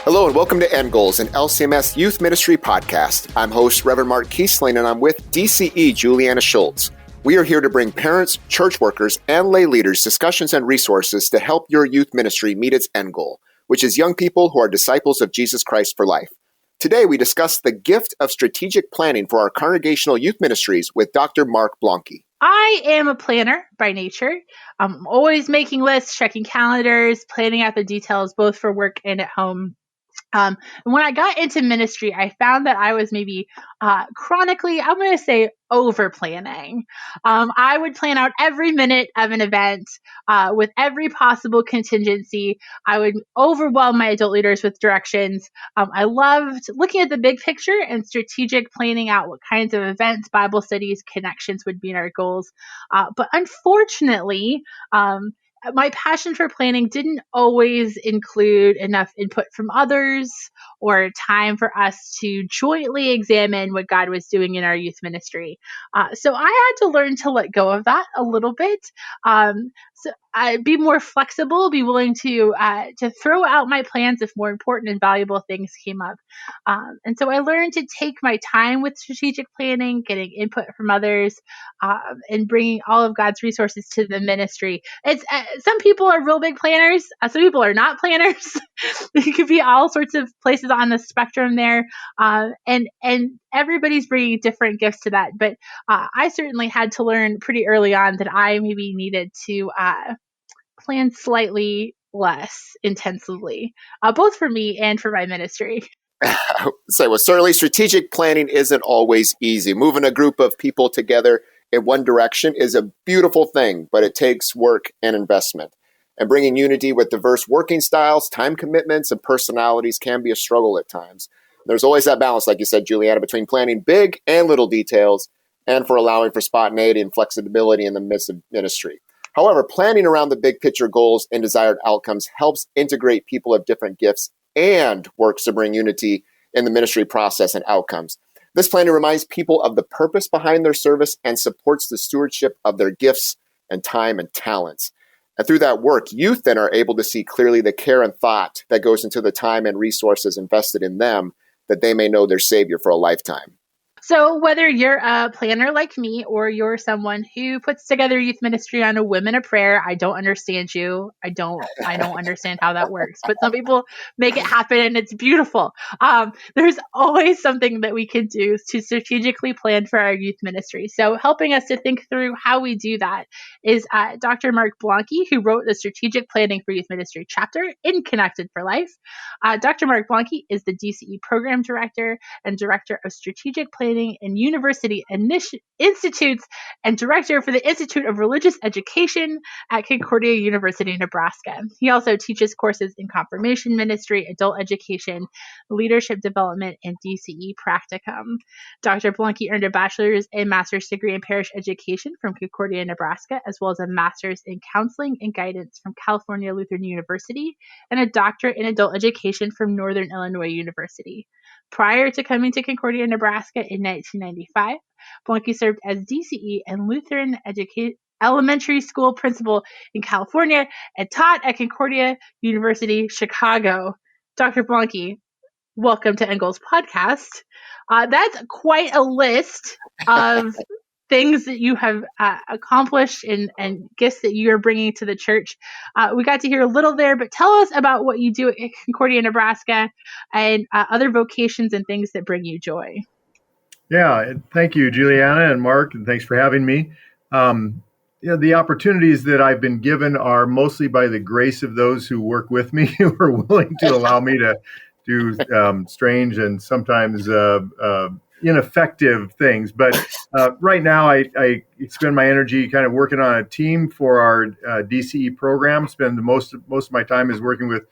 Hello and welcome to End Goals, an LCMS Youth Ministry podcast. I'm host Reverend Mark Kiesling, and I'm with DCE Julianna Schultz. We are here to bring parents, church workers, and lay leaders discussions and resources to help your youth ministry meet its end goal, which is young people who are disciples of Jesus Christ for life. Today we discuss the gift of strategic planning for our congregational youth ministries with Dr. Mark Blanke. I am a planner by nature. I'm always making lists, checking calendars, planning out the details, both for work and at home. And when I got into ministry, I found that I was maybe chronically, I'm going to say, over planning. I would plan out every minute of an event with every possible contingency. I would overwhelm my adult leaders with directions. I loved looking at the big picture and strategic planning out what kinds of events, Bible studies, connections would be in our goals. But unfortunately, my passion for planning didn't always include enough input from others or time for us to jointly examine what God was doing in our youth ministry. So I had to learn to let go of that a little bit. So I'd be more flexible, be willing to throw out my plans if more important and valuable things came up. And so I learned to take my time with strategic planning, getting input from others, and bringing all of God's resources to the ministry. It's some people are real big planners. Some people are not planners. There could be all sorts of places on the spectrum there. And everybody's bringing different gifts to that. But I certainly had to learn pretty early on that I maybe needed to plan slightly less intensively, both for me and for my ministry. Well, certainly strategic planning isn't always easy. Moving a group of people together in one direction is a beautiful thing, but it takes work and investment. And bringing unity with diverse working styles, time commitments, and personalities can be a struggle at times. There's always that balance, like you said, Julianna, between planning big and little details and for allowing for spontaneity and flexibility in the midst of ministry. However, planning around the big picture goals and desired outcomes helps integrate people of different gifts and works to bring unity in the ministry process and outcomes. This planning reminds people of the purpose behind their service and supports the stewardship of their gifts and time and talents. And through that work, youth then are able to see clearly the care and thought that goes into the time and resources invested in them, that they may know their Savior for a lifetime. So whether you're a planner like me or you're someone who puts together youth ministry on a whim and a prayer, I don't understand you. I don't understand how that works. But some people make it happen and it's beautiful. There's always something that we can do to strategically plan for our youth ministry. So helping us to think through how we do that is Dr. Mark Blanke, who wrote the Strategic Planning for Youth Ministry chapter in Connected for Life. Dr. Mark Blanke is the DCE Program Director and Director of Strategic Planning and University Institutes and Director for the Institute of Religious Education at Concordia University, Nebraska. He also teaches courses in confirmation ministry, adult education, leadership development, and DCE practicum. Dr. Blanke earned a bachelor's and master's degree in Parish Education from Concordia, Nebraska, as well as a master's in counseling and guidance from California Lutheran University and a doctorate in adult education from Northern Illinois University. Prior to coming to Concordia, Nebraska in 1995, Blanke served as DCE and Lutheran elementary school principal in California and taught at Concordia University Chicago. Dr. Blanke, welcome to End Goals podcast. That's quite a list of things that you have accomplished and gifts that you are bringing to the church. We got to hear a little there, but tell us about what you do at Concordia, Nebraska, and other vocations and things that bring you joy. Yeah, thank you, Julianna and Mark, and thanks for having me. The opportunities that I've been given are mostly by the grace of those who work with me, who are willing to allow me to do strange and sometimes ineffective things. But right now, I spend my energy kind of working on a team for our DCE program. Spend most of my time is working with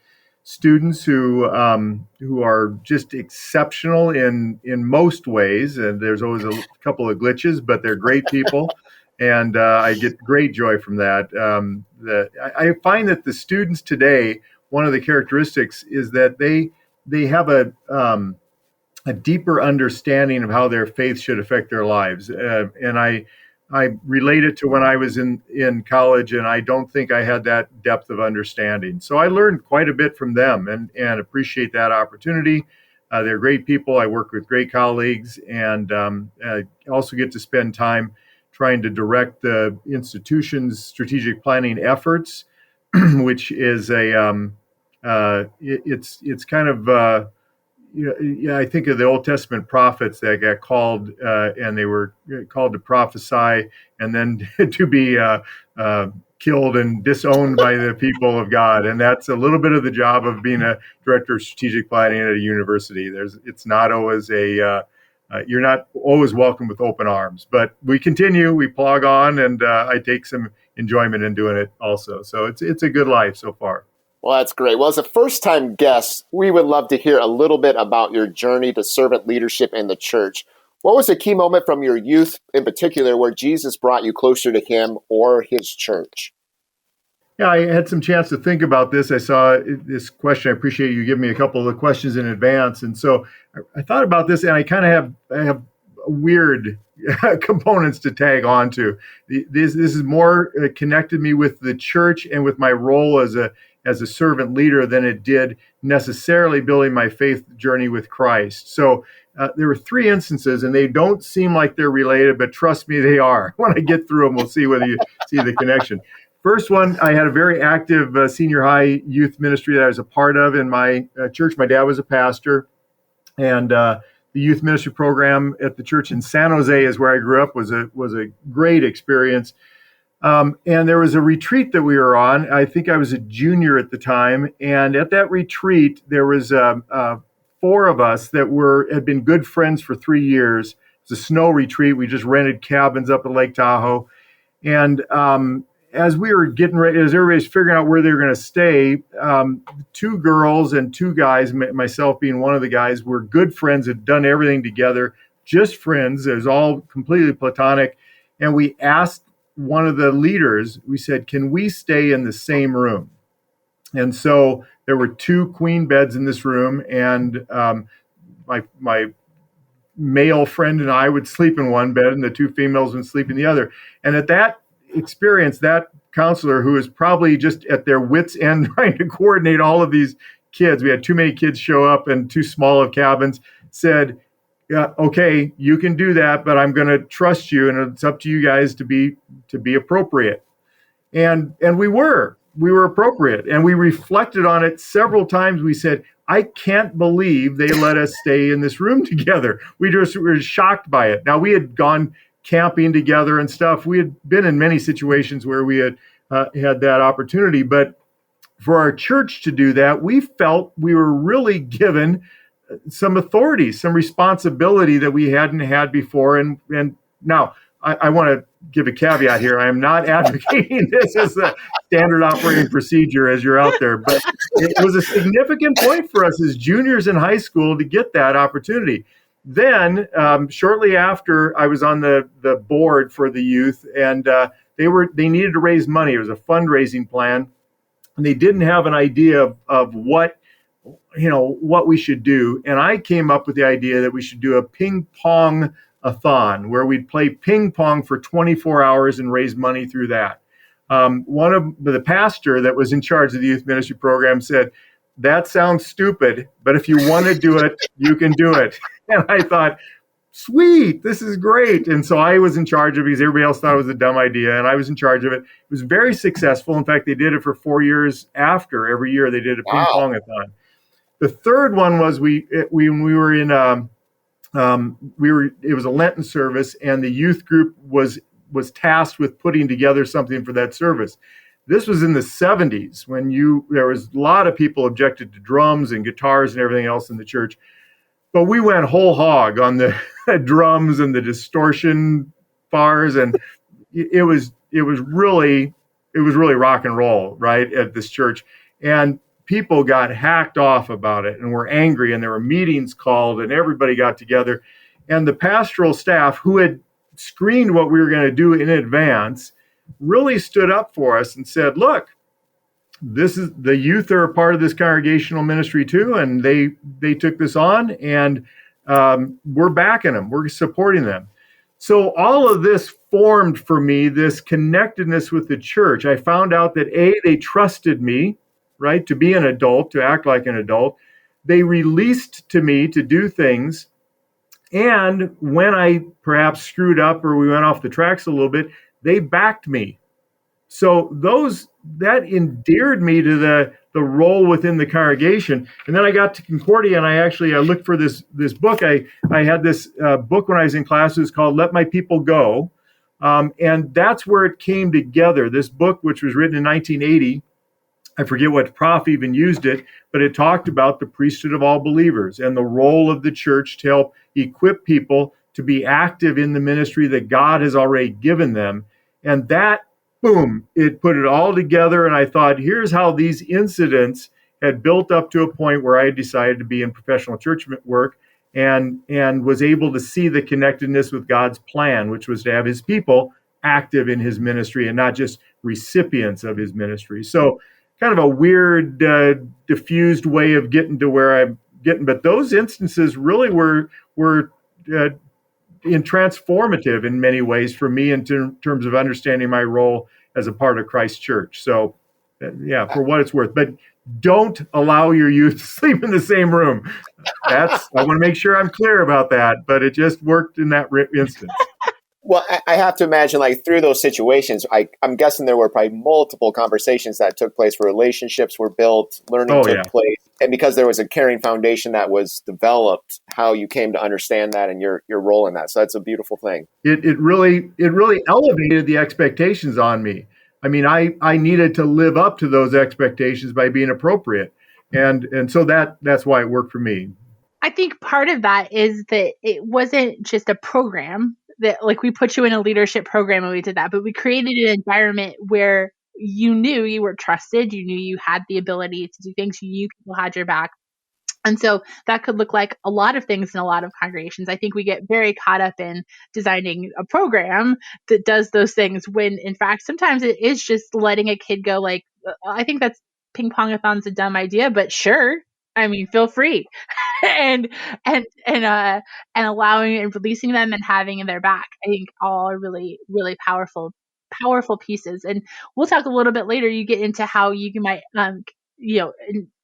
students who are just exceptional in most ways. And there's always a couple of glitches, but they're great people. And I get great joy from that. I find that the students today, one of the characteristics is that they have a deeper understanding of how their faith should affect their lives. And I I relate it to when I was in college, and I don't think I had that depth of understanding. So I learned quite a bit from them, and appreciate that opportunity. They're great people. I work with great colleagues, and also get to spend time trying to direct the institution's strategic planning efforts, which is it's kind of yeah, I think of the Old Testament prophets that got called, and they were called to prophesy, and then to be killed and disowned by the people of God. And that's a little bit of the job of being a director of strategic planning at a university. It's not always you're not always welcome with open arms, but we continue, we plug on, and I take some enjoyment in doing it also. So it's a good life so far. Well, that's great. Well, as a first-time guest, we would love to hear a little bit about your journey to servant leadership in the church. What was a key moment from your youth in particular where Jesus brought you closer to him or his church? Yeah, I had some chance to think about this. I saw this question. I appreciate you giving me a couple of the questions in advance. And so I thought about this, and I kind of have weird components to tag on to. This is more connected me with the church and with my role as a servant leader than it did necessarily building my faith journey with Christ. So there were three instances, and they don't seem like they're related, but trust me, they are. When I get through them, we'll see whether you see the connection. First one, I had a very active senior high youth ministry that I was a part of in my church. My dad was a pastor, and the youth ministry program at the church in San Jose is where I grew up, was a great experience. And there was a retreat that we were on. I think I was a junior at the time. And at that retreat, there was four of us that had been good friends for 3 years. It was a snow retreat. We just rented cabins up at Lake Tahoe. And as we were getting ready, as everybody's figuring out where they were going to stay, two girls and two guys, myself being one of the guys, were good friends, had done everything together, just friends. It was all completely platonic. And we asked one of the leaders, we said, can we stay in the same room? And so there were two queen beds in this room, and my male friend and I would sleep in one bed, and the two females would sleep in the other. And at that experience, that counselor, who was probably just at their wits' end trying to coordinate all of these kids, we had too many kids show up and too small of cabins, said, yeah, okay, you can do that, but I'm going to trust you, and it's up to you guys to be appropriate. And we were appropriate, and we reflected on it several times. We said, I can't believe they let us stay in this room together. We just were shocked by it. Now, we had gone camping together and stuff. We had been in many situations where we had had that opportunity, but for our church to do that, we felt we were really given some authority, some responsibility that we hadn't had before. And now I want to give a caveat here. I am not advocating this as a standard operating procedure as you're out there, but it was a significant point for us as juniors in high school to get that opportunity. Then shortly after, I was on the board for the youth, and they needed to raise money. It was a fundraising plan, and they didn't have an idea of what we should do. And I came up with the idea that we should do a ping pong-a-thon, where we'd play ping pong for 24 hours and raise money through that. One of the pastor that was in charge of the youth ministry program said, that sounds stupid, but if you want to do it, you can do it. And I thought, sweet, this is great. And so I was in charge of it because everybody else thought it was a dumb idea, and I was in charge of it. It was very successful. In fact, they did it for 4 years after. Every year they did a ping pong-a-thon. The third one was it was a Lenten service, and the youth group was tasked with putting together something for that service. This was in the 70s when there was a lot of people objected to drums and guitars and everything else in the church. But we went whole hog on the drums and the distortion bars, and it was really rock and roll, right, at this church. And people got hacked off about it and were angry, and there were meetings called, and everybody got together. And the pastoral staff, who had screened what we were going to do in advance, really stood up for us and said, look, the youth are a part of this congregational ministry too, and they took this on, and we're backing them, we're supporting them. So all of this formed for me this connectedness with the church. I found out that they trusted me, right, to be an adult, to act like an adult. They released to me to do things. And when I perhaps screwed up or we went off the tracks a little bit, they backed me. So that endeared me to the role within the congregation. And then I got to Concordia, and I looked for this book. I had this book when I was in class. It was called Let My People Go. And that's where it came together. This book, which was written in 1980, I forget what prof even used it, but it talked about the priesthood of all believers and the role of the church to help equip people to be active in the ministry that God has already given them. And that, boom, it put it all together. And I thought, here's how these incidents had built up to a point where I decided to be in professional church work and was able to see the connectedness with God's plan, which was to have his people active in his ministry and not just recipients of his ministry. So kind of a weird, diffused way of getting to where I'm getting. But those instances really were transformative in many ways for me in terms of understanding my role as a part of Christ's church. So, for what it's worth. But don't allow your youth to sleep in the same room. I want to make sure I'm clear about that. But it just worked in that instance. Well, I have to imagine, like, through those situations, I'm guessing there were probably multiple conversations that took place where relationships were built, learning took place. And because there was a caring foundation that was developed, how you came to understand that and your role in that. So that's a beautiful thing. It really elevated the expectations on me. I mean, I needed to live up to those expectations by being appropriate. And so that's why it worked for me. I think part of that is that it wasn't just a program that, like, we put you in a leadership program and we did that, but we created an environment where you knew you were trusted, you knew you had the ability to do things, you knew people had your back. And so that could look like a lot of things in a lot of congregations. I think we get very caught up in designing a program that does those things when, in fact, sometimes it is just letting a kid go, like, I think that's ping-pong-a-thon's a dumb idea, but sure. I mean, feel free. and allowing and releasing them and having their back, I think all are really, really powerful pieces. And we'll talk a little bit later. You get into how you might,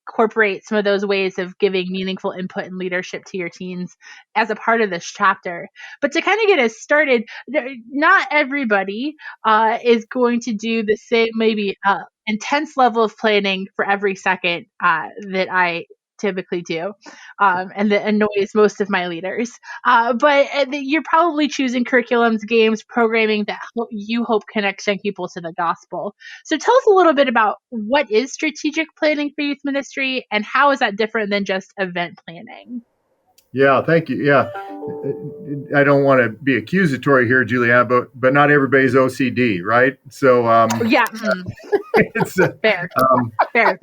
incorporate some of those ways of giving meaningful input and leadership to your teens as a part of this chapter. But to kind of get us started, not everybody is going to do the same, maybe intense level of planning for every second that I typically do, and that annoys most of my leaders. But you're probably choosing curriculums, games, programming that you hope connects young people to the gospel. So tell us a little bit about what is strategic planning for youth ministry, and how is that different than just event planning? Yeah, thank you. Yeah, I don't want to be accusatory here, Julianna, but not everybody's OCD, right? So it's fair. Fair.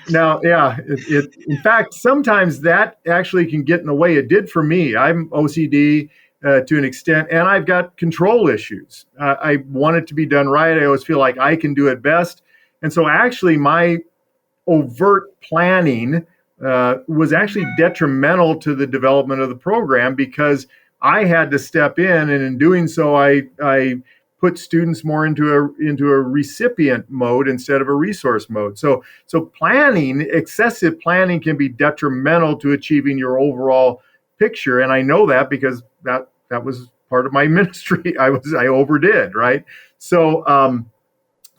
Now, in fact, sometimes that actually can get in the way. It did for me. I'm OCD to an extent, and I've got control issues. I want it to be done right. I always feel like I can do it best. And so actually my overt planning was actually detrimental to the development of the program, because I had to step in, and in doing so, I put students more into a recipient mode instead of a resource mode. So excessive planning can be detrimental to achieving your overall picture, and I know that because that was part of my ministry. I overdid, right? So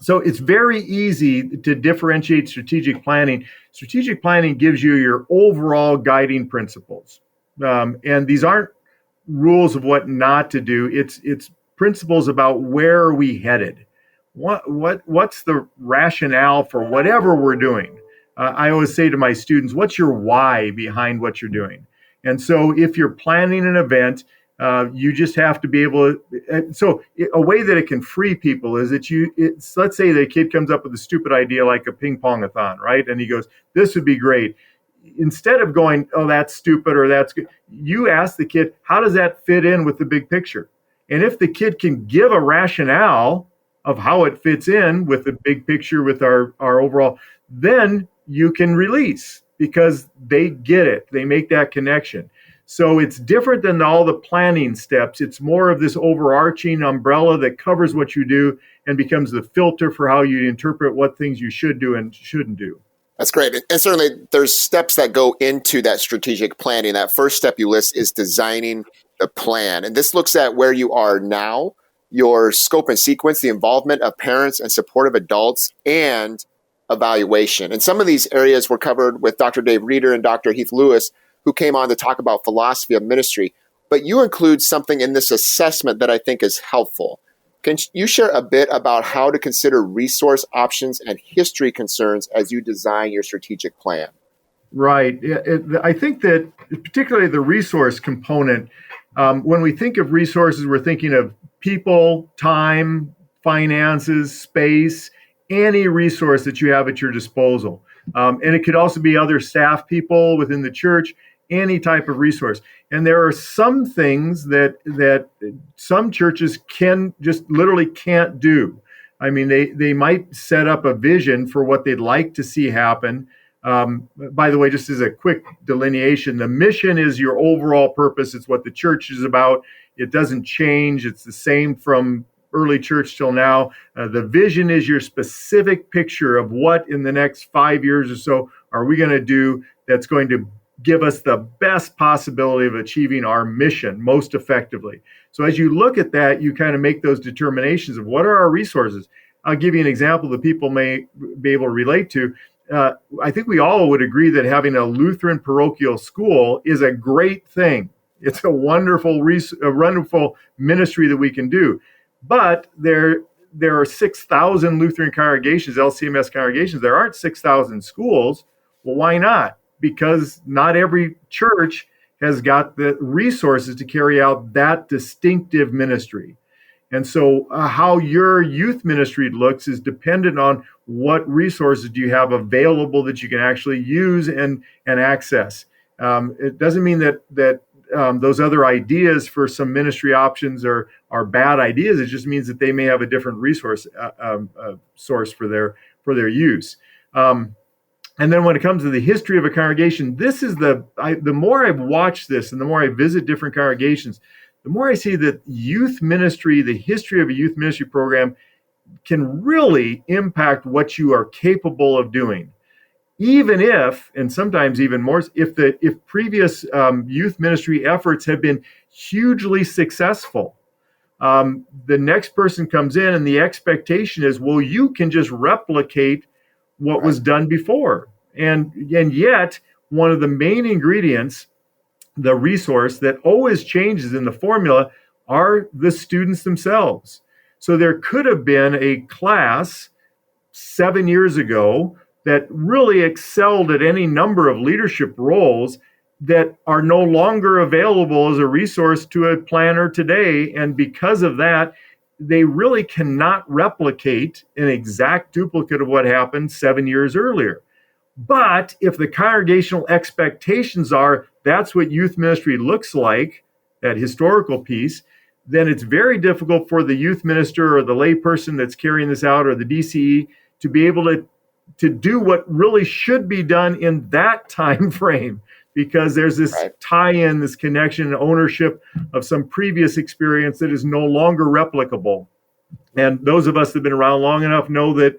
it's very easy to differentiate strategic planning. Strategic planning gives you your overall guiding principles. And these aren't rules of what not to do. It's principles about where are we headed? What's the rationale for whatever we're doing? I always say to my students, what's your why behind what you're doing? And so if you're planning an event, you just have to be able to, so a way that it can free people is that let's say the kid comes up with a stupid idea like a ping-pong-a-thon, right? And he goes, this would be great. Instead of going, oh, that's stupid or that's good, you ask the kid, how does that fit in with the big picture? And if the kid can give a rationale of how it fits in with the big picture, with our overall, then you can release, because they get it. They make that connection. So it's different than all the planning steps. It's more of this overarching umbrella that covers what you do and becomes the filter for how you interpret what things you should do and shouldn't do. That's great. And certainly there's steps that go into that strategic planning. That first step you list is designing the plan. And this looks at where you are now, your scope and sequence, the involvement of parents and supportive adults, and evaluation. And some of these areas were covered with Dr. Dave Reeder and Dr. Heath Lewis, who came on to talk about philosophy of ministry. But you include something in this assessment that I think is helpful. Can you share a bit about how to consider resource options and history concerns as you design your strategic plan? Right. I think that particularly the resource component, when we think of resources, we're thinking of people, time, finances, space, any resource that you have at your disposal. And it could also be other staff people within the church, any type of resource. And there are some things that some churches literally can't do. I mean, they might set up a vision for what they'd like to see happen. By the way, just as a quick delineation, the mission is your overall purpose. It's what the church is about. It doesn't change. It's the same from early church till now. The vision is your specific picture of what in the next 5 years or so are we going to do that's going to give us the best possibility of achieving our mission most effectively. So as you look at that, you kind of make those determinations of what are our resources. I'll give you an example that people may be able to relate to. I think we all would agree that having a Lutheran parochial school is a great thing. It's a wonderful ministry that we can do. But there are 6,000 Lutheran congregations, LCMS congregations. There aren't 6,000 schools. Well, why not? Because not every church has got the resources to carry out that distinctive ministry. And so how your youth ministry looks is dependent on what resources do you have available that you can actually use and access. It doesn't mean that those other ideas for some ministry options are bad ideas. It just means that they may have a different resource source for their use. And then when it comes to the history of a congregation, this is the more I've watched this and the more I visit different congregations, the more I see that youth ministry, the history of a youth ministry program can really impact what you are capable of doing. Even if, and sometimes even more, if previous youth ministry efforts have been hugely successful, the next person comes in and the expectation is, well, you can just replicate what was done before. And yet, one of the main ingredients, the resource that always changes in the formula, are the students themselves. So there could have been a class 7 years ago that really excelled at any number of leadership roles that are no longer available as a resource to a planner today. And because of that, they really cannot replicate an exact duplicate of what happened 7 years earlier. But if the congregational expectations are that's what youth ministry looks like, that historical piece, then it's very difficult for the youth minister or the lay person that's carrying this out or the DCE to be able to do what really should be done in that time frame, because there's this tie-in, this connection, ownership of some previous experience that is no longer replicable. And those of us that have been around long enough know that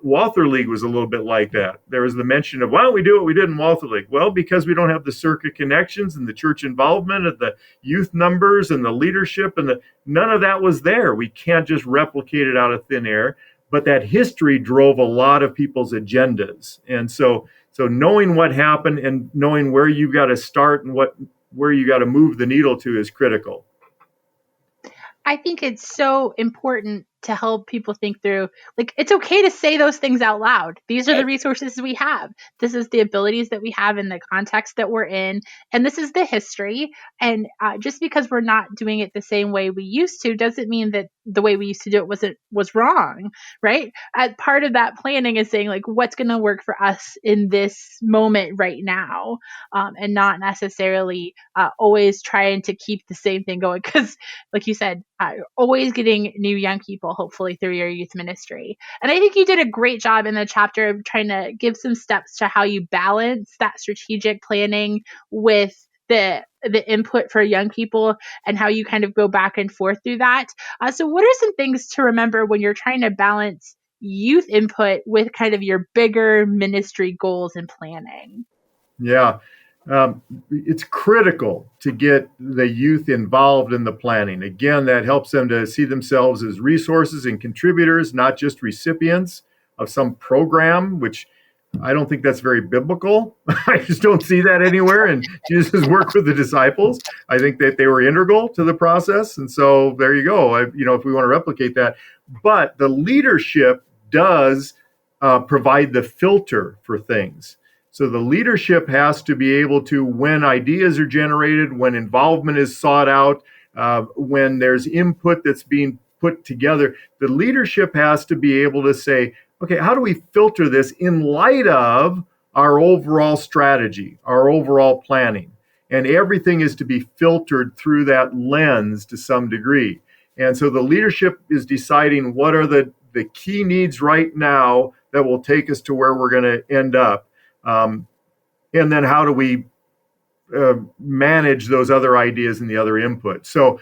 Walther League was a little bit like that. There was the mention of, why don't we do what we did in Walther League? Well, because we don't have the circuit connections and the church involvement and the youth numbers and the leadership and none of that was there. We can't just replicate it out of thin air. But that history drove a lot of people's agendas. And so knowing what happened and knowing where you got to start and where you got to move the needle to is critical. I think it's so important to help people think through, like, it's okay to say those things out loud. These are the resources we have. This is the abilities that we have in the context that we're in. And this is the history. And just because we're not doing it the same way we used to doesn't mean that the way we used to do it was wrong, right? Part of that planning is saying, like, what's going to work for us in this moment right now, and not necessarily always trying to keep the same thing going. Because, like you said, always getting new young people, hopefully, through your youth ministry. And I think you did a great job in the chapter of trying to give some steps to how you balance that strategic planning with the input for young people and how you kind of go back and forth through that. So what are some things to remember when you're trying to balance youth input with kind of your bigger ministry goals and planning? Yeah. It's critical to get the youth involved in the planning. Again, that helps them to see themselves as resources and contributors, not just recipients of some program, which I don't think that's very biblical. I just don't see that anywhere in Jesus' work with the disciples. I think that they were integral to the process. And so there you go. If we want to replicate that. But the leadership does provide the filter for things. So the leadership has to be able to, when ideas are generated, when involvement is sought out, when there's input that's being put together, the leadership has to be able to say, okay, how do we filter this in light of our overall strategy, our overall planning? And everything is to be filtered through that lens to some degree. And so the leadership is deciding what are the key needs right now that will take us to where we're going to end up. And then how do we manage those other ideas and the other input? So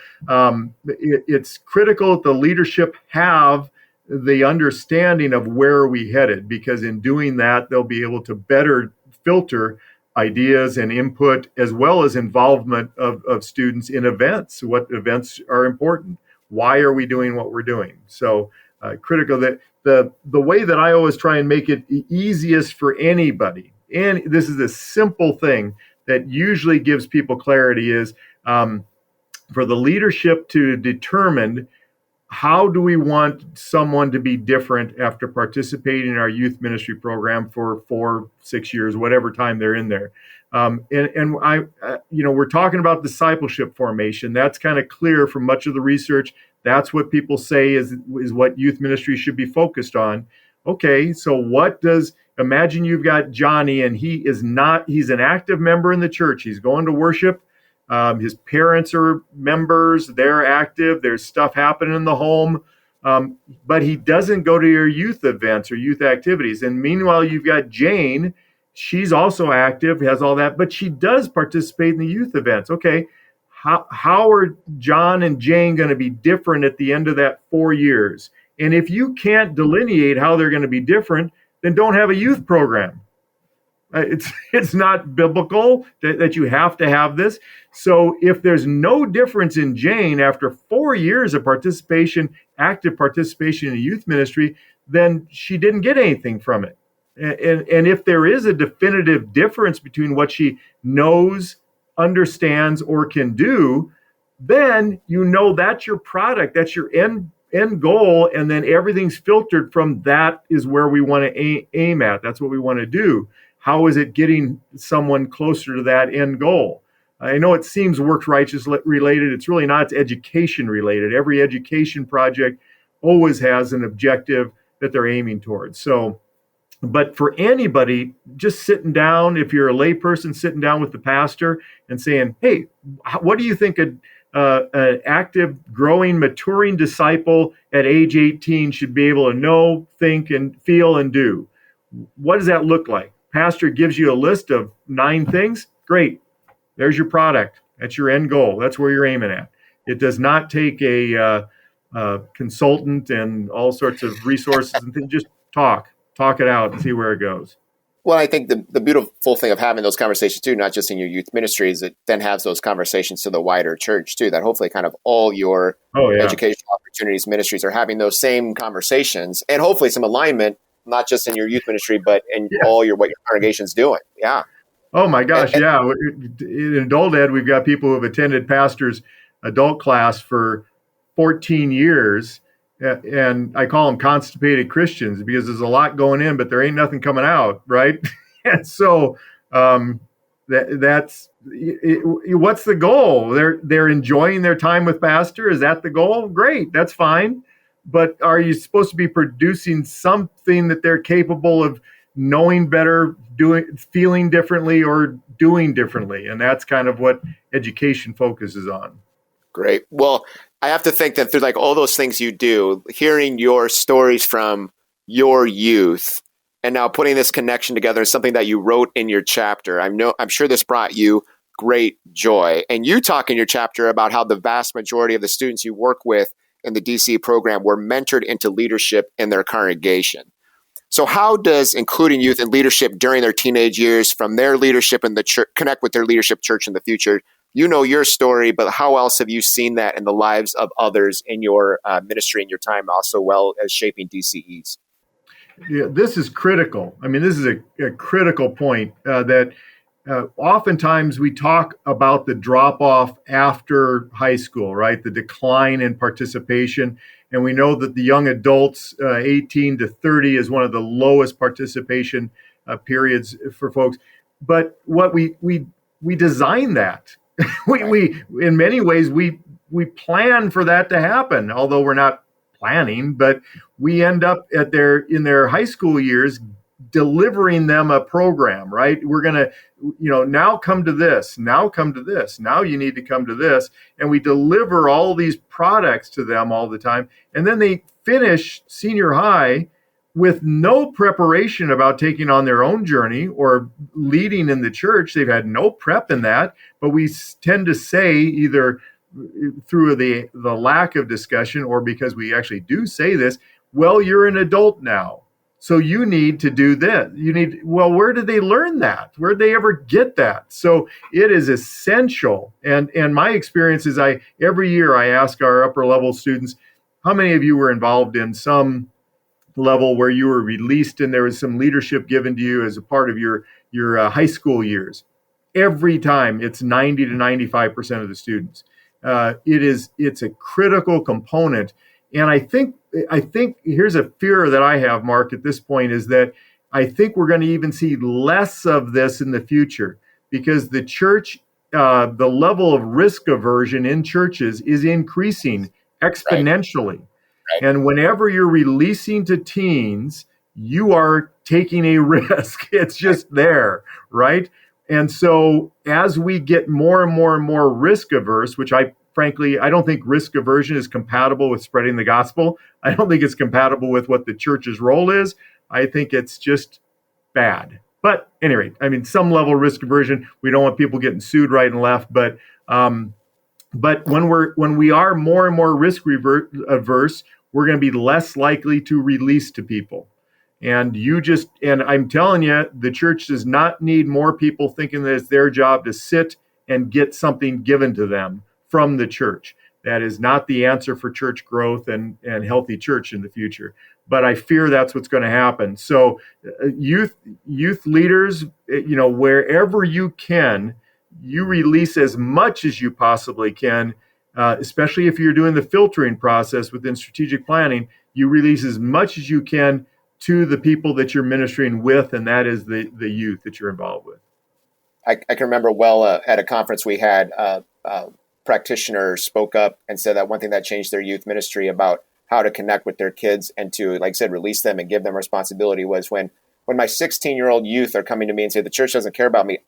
it's critical that the leadership have the understanding of where are we headed, because in doing that, they'll be able to better filter ideas and input, as well as involvement of students in events. What events are important? Why are we doing what we're doing? So critical that the way that I always try and make it easiest for anybody, and this is a simple thing that usually gives people clarity, is for the leadership to determine how do we want someone to be different after participating in our youth ministry program for 4-6 years, whatever time they're in there. We're talking about discipleship formation. That's kind of clear from much of the research. That's what people say is what youth ministry should be focused on. Okay, so imagine you've got Johnny and he's an active member in the church. He's going to worship. His parents are members. They're active. There's stuff happening in the home. But he doesn't go to your youth events or youth activities. And meanwhile, you've got Jane. She's also active, has all that, but she does participate in the youth events. Okay, how are John and Jane going to be different at the end of that 4 years? And if you can't delineate how they're going to be different, then don't have a youth program. It's not biblical that you have to have this. So if there's no difference in Jane after 4 years of active participation in a youth ministry, then she didn't get anything from it. And if there is a definitive difference between what she knows, understands, or can do, then that's your product, that's your end goal, and then everything's filtered from that is where we want to aim at. That's what we want to do. How is it getting someone closer to that end goal? I know it seems works righteous related. It's really not. It's education related. Every education project always has an objective that they're aiming towards. So, but for anybody, just sitting down, if you're a layperson, sitting down with the pastor and saying, hey, what do you think an active, growing, maturing disciple at age 18 should be able to know, think, and feel and do? What does that look like? Pastor gives you a list of 9 things. Great. There's your product. That's your end goal. That's where you're aiming at. It does not take a consultant and all sorts of resources and things. Just talk it out and see where it goes. Well, I think the beautiful thing of having those conversations too, not just in your youth ministry, is it then has those conversations to the wider church too, that hopefully kind of all your educational opportunities, ministries are having those same conversations, and hopefully some alignment, not just in your youth ministry, but in what your congregation's doing. Yeah. Oh my gosh. In adult ed, we've got people who have attended pastor's adult class for 14 years. And I call them constipated Christians because there's a lot going in, but there ain't nothing coming out. Right. And so that's what's the goal? They're enjoying their time with pastor. Is that the goal? Great. That's fine. But are you supposed to be producing something that they're capable of knowing better, feeling differently, or doing differently? And that's kind of what education focuses on. Great. Well, I have to think that through like all those things you do, hearing your stories from your youth and now putting this connection together is something that you wrote in your chapter. I'm sure this brought you great joy. And you talk in your chapter about how the vast majority of the students you work with in the DCE program were mentored into leadership in their congregation. So how does including youth in leadership during their teenage years from their leadership in the church connect with their leadership church in the future? You know your story, but how else have you seen that in the lives of others in your ministry and your time, also well as shaping DCEs? Yeah, this is critical. I mean, this is a critical point that oftentimes we talk about the drop-off after high school, right? The decline in participation. And we know that the young adults, 18 to 30, is one of the lowest participation periods for folks. But what we design that. we in many ways, we plan for that to happen, although we're not planning, but we end up in their high school years delivering them a program, right? We're going to, now come to this, now come to this, now you need to come to this. And we deliver all these products to them all the time. And then they finish senior high with no preparation about taking on their own journey or leading in the church. They've had no prep in that, but we tend to say, either through the lack of discussion or because we actually do say this, well, you're an adult now, so you need to do this. Well, where did they learn that? Where did they ever get that? So it is essential. And my experience is every year I ask our upper level students, how many of you were involved in some level where you were released and there was some leadership given to you as a part of your high school years? Every time it's 90 to 95% of the students. It's a critical component. And I think here's a fear that I have, Mark, at this point, is that I think we're going to even see less of this in the future, because the church, the level of risk aversion in churches is increasing exponentially. Right. And whenever you're releasing to teens, you are taking a risk. It's just there, right? And so as we get more and more and more risk averse, which frankly, I don't think risk aversion is compatible with spreading the gospel. I don't think it's compatible with what the church's role is. I think it's just bad. But anyway, I mean, some level of risk aversion, we don't want people getting sued right and left. But when we are more and more risk averse, we're going to be less likely to release to people. And I'm telling you, the church does not need more people thinking that it's their job to sit and get something given to them from the church. That is not the answer for church growth and healthy church in the future. But I fear that's what's going to happen. So youth leaders, wherever you can, you release as much as you possibly can, especially if you're doing the filtering process within strategic planning. You release as much as you can to the people that you're ministering with, and that is the youth that you're involved with. I can remember well at a conference we had, practitioner spoke up and said that one thing that changed their youth ministry about how to connect with their kids and to, like I said, release them and give them responsibility was when my 16-year-old youth are coming to me and say, the church doesn't care about me.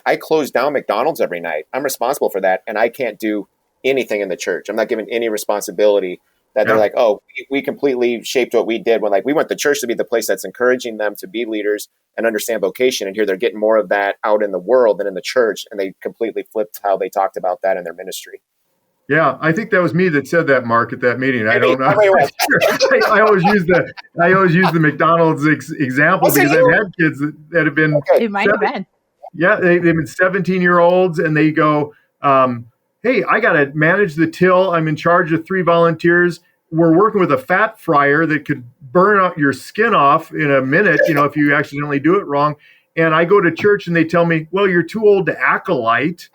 I close down McDonald's every night. I'm responsible for that. And I can't do anything in the church. I'm not given any responsibility. That they're like, oh, we completely shaped what we did when we want the church to be the place that's encouraging them to be leaders and understand vocation. And here they're getting more of that out in the world than in the church. And they completely flipped how they talked about that in their ministry. Yeah, I think that was me that said that, Mark, at that meeting. I don't know. I always use the McDonald's example because I've had kids that have been. Okay. It might have been. Yeah, they've been 17-year-olds, and they go, hey, I got to manage the till. I'm in charge of 3 volunteers. We're working with a fat fryer that could burn out your skin off in a minute, if you accidentally do it wrong. And I go to church and they tell me, well, you're too old to acolyte.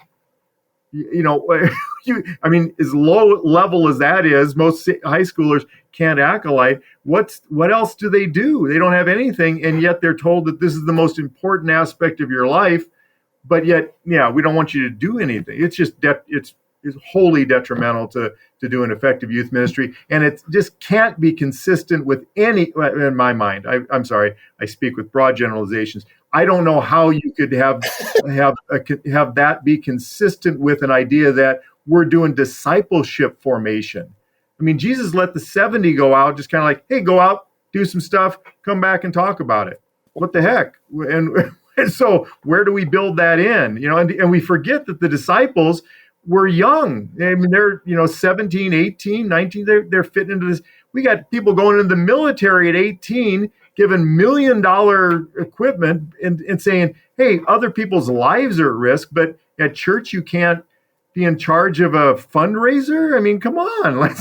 As low level as that is, most high schoolers can't acolyte. What else do? They don't have anything. And yet they're told that this is the most important aspect of your life. But yet, we don't want you to do anything. It's just, it's wholly detrimental to do an effective youth ministry. And it just can't be consistent with any, in my mind, I'm sorry, I speak with broad generalizations. I don't know how you could have that be consistent with an idea that we're doing discipleship formation. I mean, Jesus let the 70 go out, just kind of like, hey, go out, do some stuff, come back and talk about it. What the heck? And And so where do we build that in? And we forget that the disciples were young. I mean, they're, 17, 18, 19, they're fitting into this. We got people going into the military at 18, given $1 million equipment and saying, hey, other people's lives are at risk, but at church, you can't be in charge of a fundraiser. I mean, come on,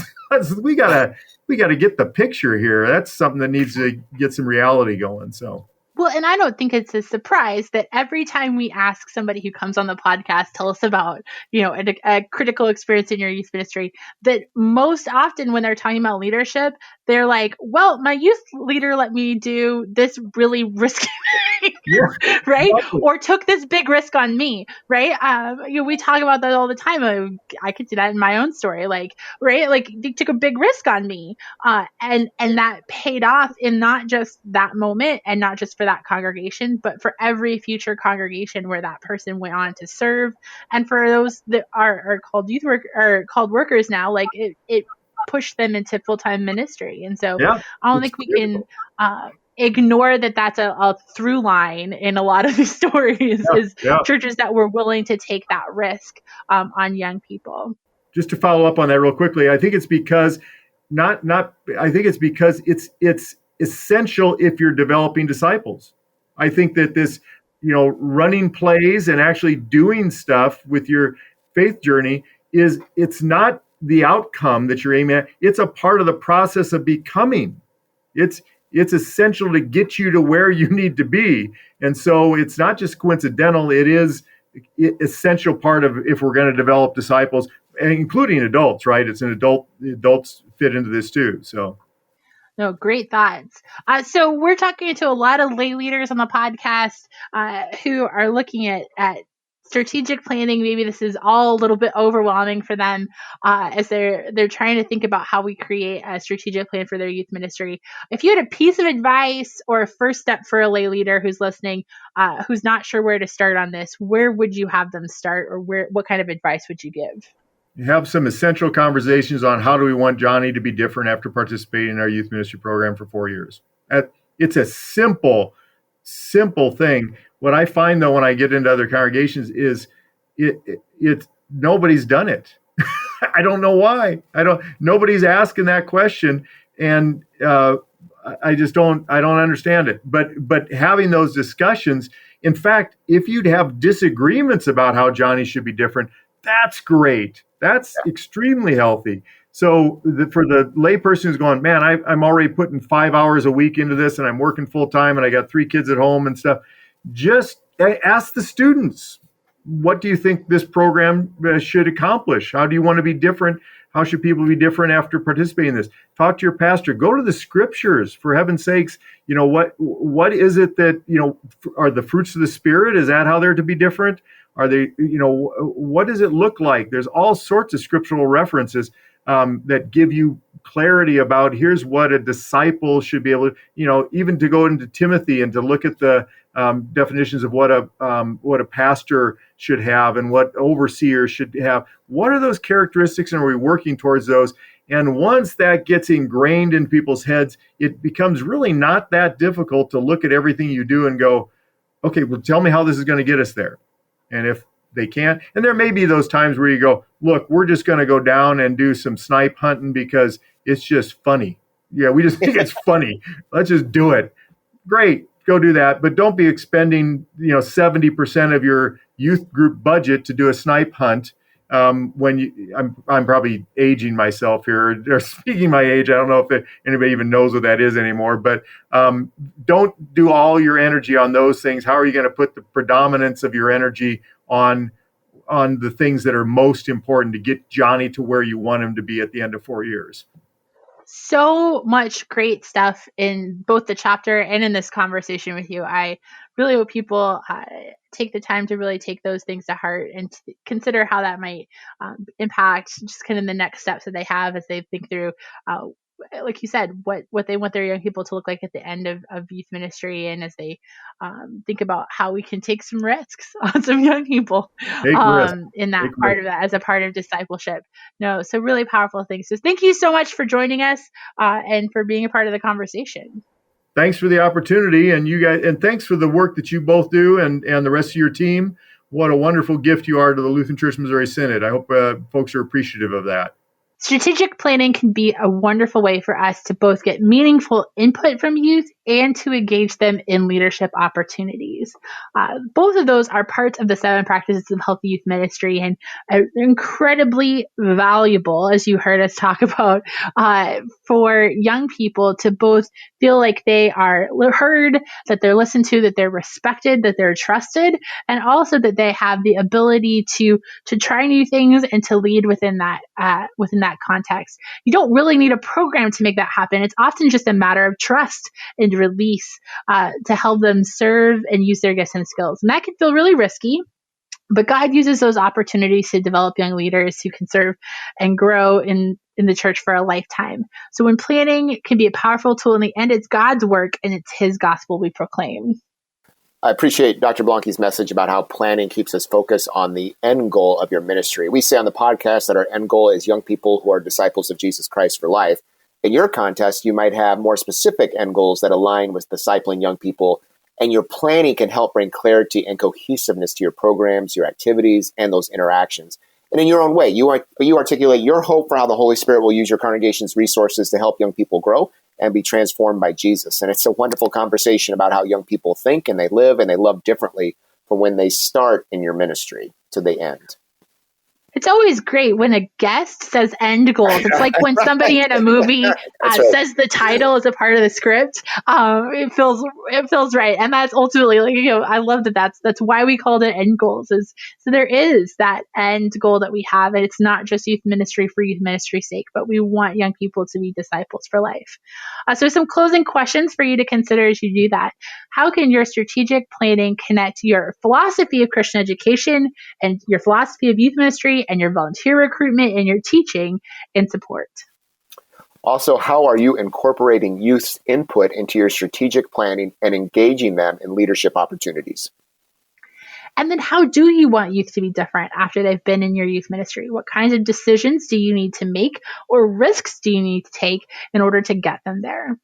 we gotta get the picture here. That's something that needs to get some reality going. So. Well, and I don't think it's a surprise that every time we ask somebody who comes on the podcast, tell us about, a critical experience in your youth ministry, that most often when they're talking about leadership, they're like, well, my youth leader let me do this really risky thing, right? Exactly. Or took this big risk on me, right? We talk about that all the time. I could do that in my own story, right? Like they took a big risk on me, and that paid off in not just that moment and not just for that congregation, but for every future congregation where that person went on to serve. And for those that are called youth work or called workers now, like it pushed them into full-time ministry. And so I don't think we can ignore that that's a through line in a lot of these stories is churches that were willing to take that risk on young people. Just to follow up on that real quickly, I think it's because it's essential if you're developing disciples. I think that this, running plays and actually doing stuff with your faith journey it's not the outcome that you're aiming at. It's a part of the process of becoming. It's essential to get you to where you need to be. And so it's not just coincidental. It is an essential part of if we're going to develop disciples, including adults, right? It's adults fit into this too. So. No, great thoughts. So we're talking to a lot of lay leaders on the podcast who are looking at strategic planning. Maybe this is all a little bit overwhelming for them as they're trying to think about how we create a strategic plan for their youth ministry. If you had a piece of advice or a first step for a lay leader who's listening, who's not sure where to start on this, where would you have them start, or what kind of advice would you give? Have some essential conversations on how do we want Johnny to be different after participating in our youth ministry program for 4 years. It's a simple thing. What I find, though, when I get into other congregations is it nobody's done it. I don't know why. Nobody's asking that question, and I don't understand it. But having those discussions, in fact, if you'd have disagreements about how Johnny should be different, that's great. That's extremely healthy. So for the layperson who's going, man, I'm already putting 5 hours a week into this and I'm working full time and I got 3 kids at home and stuff. Just ask the students, what do you think this program should accomplish? How do you want to be different? How should people be different after participating in this? Talk to your pastor. Go to the scriptures, for heaven's sakes. What is it that, are the fruits of the Spirit? Is that how they're to be different? Are they, what does it look like? There's all sorts of scriptural references that give you clarity about here's what a disciple should be able to, even to go into Timothy and to look at the definitions of what a pastor should have and what overseers should have. What are those characteristics, and are we working towards those? And once that gets ingrained in people's heads, it becomes really not that difficult to look at everything you do and go, okay, well, tell me how this is going to get us there. And if they can't, and there may be those times where you go, look, we're just going to go down and do some snipe hunting because it's just funny. Yeah, we just think it's funny. Let's just do it. Great, go do that. But don't be expending 70% of your youth group budget to do a snipe hunt. I'm probably aging myself here, or speaking my age. I don't know if anybody even knows what that is anymore. But don't do all your energy on those things. How are you going to put the predominance of your energy on the things that are most important to get Johnny to where you want him to be at the end of 4 years? So much great stuff in both the chapter and in this conversation with you. I really hope people take the time to really take those things to heart and to consider how that might impact just kind of the next steps that they have as they think through, like you said, what they want their young people to look like at the end of youth ministry, and as they think about how we can take some risks on some young people in that part of that as a part of discipleship. No, so really powerful things. So thank you so much for joining us and for being a part of the conversation. thanks for the opportunity, and you guys, and thanks for the work that you both do, and the rest of your team. What a wonderful gift you are to the Lutheran Church Missouri Synod. I hope folks are appreciative of that. Strategic planning can be a wonderful way for us to both get meaningful input from youth and to engage them in leadership opportunities. Both of those are parts of the 7 practices of healthy youth ministry and are incredibly valuable, as you heard us talk about, for young people to both feel like they are heard, that they're listened to, that they're respected, that they're trusted, and also that they have the ability to try new things and to lead within that context. You don't really need a program to make that happen. It's often just a matter of trust and release to help them serve and use their gifts and skills. And that can feel really risky, but God uses those opportunities to develop young leaders who can serve and grow in the church for a lifetime. So when planning can be a powerful tool, in the end, it's God's work and it's His gospel we proclaim. I appreciate Dr. Blanke's message about how planning keeps us focused on the end goal of your ministry. We say on the podcast that our end goal is young people who are disciples of Jesus Christ for life. In your contest, you might have more specific end goals that align with discipling young people, and your planning can help bring clarity and cohesiveness to your programs, your activities, and those interactions. And in your own way, you articulate your hope for how the Holy Spirit will use your congregation's resources to help young people grow and be transformed by Jesus. And it's a wonderful conversation about how young people think and they live and they love differently from when they start in your ministry to the end. It's always great when a guest says end goals. It's like when somebody in a movie says the title as a part of the script. It feels right, and that's ultimately I love that. That's why we called it end goals. So there is that end goal that we have, and it's not just youth ministry for youth ministry's sake, but we want young people to be disciples for life. So some closing questions for you to consider as you do that. How can your strategic planning connect your philosophy of Christian education and your philosophy of youth ministry and your volunteer recruitment and your teaching and support? Also, how are you incorporating youth's input into your strategic planning and engaging them in leadership opportunities? And then how do you want youth to be different after they've been in your youth ministry? What kinds of decisions do you need to make, or risks do you need to take in order to get them there?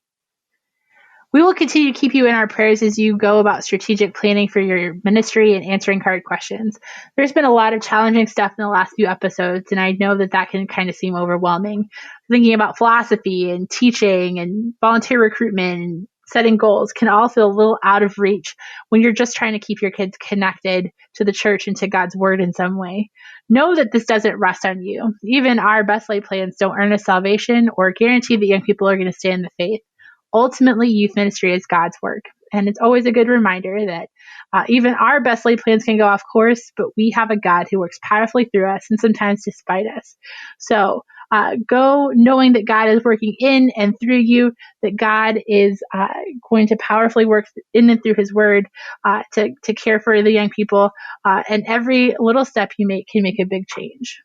We will continue to keep you in our prayers as you go about strategic planning for your ministry and answering hard questions. There's been a lot of challenging stuff in the last few episodes, and I know that can kind of seem overwhelming. Thinking about philosophy and teaching and volunteer recruitment and setting goals can all feel a little out of reach when you're just trying to keep your kids connected to the church and to God's word in some way. Know that this doesn't rest on you. Even our best laid plans don't earn us salvation or guarantee that young people are going to stay in the faith. Ultimately, youth ministry is God's work. And it's always a good reminder that even our best laid plans can go off course, but we have a God who works powerfully through us and sometimes despite us. So go knowing that God is working in and through you, that God is going to powerfully work in and through His word to care for the young people. And every little step you make can make a big change.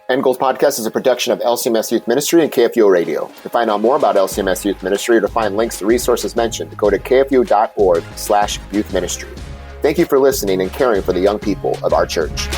End Goals Podcast is a production of LCMS Youth Ministry and KFUO Radio. To find out more about LCMS Youth Ministry or to find links to resources mentioned, go to kfuo.org/youth ministry. Thank you for listening and caring for the young people of our church.